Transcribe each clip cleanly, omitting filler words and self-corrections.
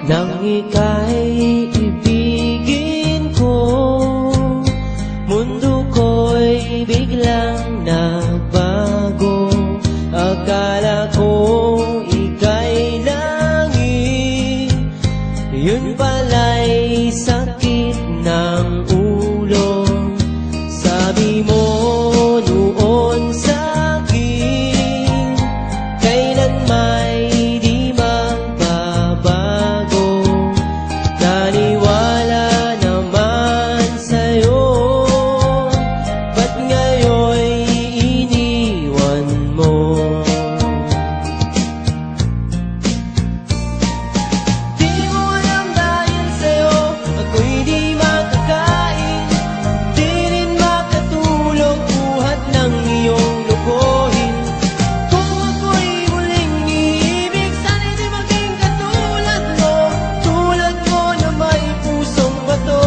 Nang ika'y ibigin ko, mundo ko'y biglang nagbago. Akala ko ika'y langit, yun pala'y sakit ng ulo. Sabi mo noon sa'kin, kailan may di magbabago. Naniwala naman sa'yo, ba't ngayon'y iniwan mo? Di mo alam dahil sa'yo ako'y di makakain, di rin makatulog buhat ng iyong lokohin. Kung ako'y muling iibig, sana'y di maging katulad mo, tulad mo na may pusong bato.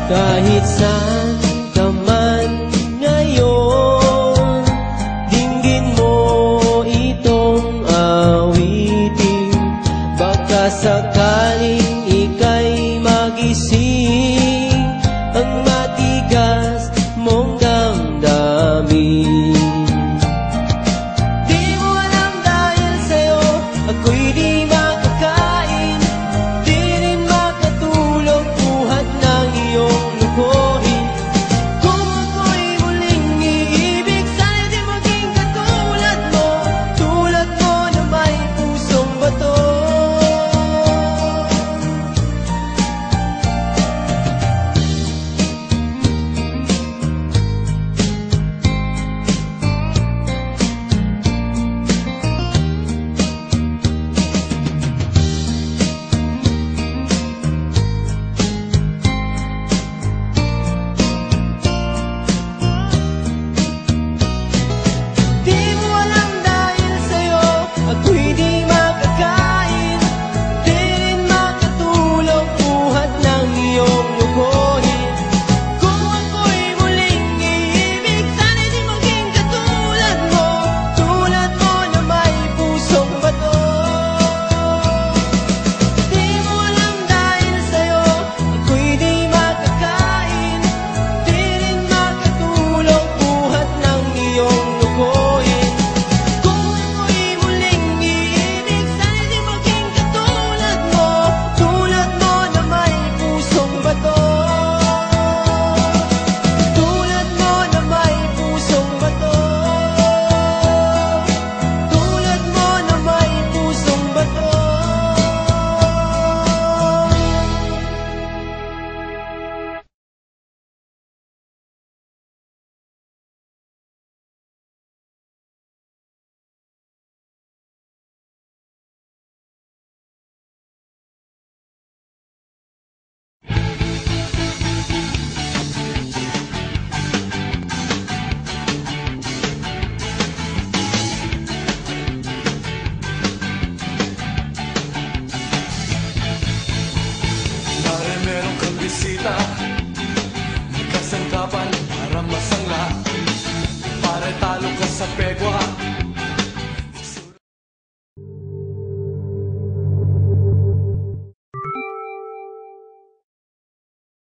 Kahit saan ka man ngayon, dinggin mo itong awitin. Baka sakali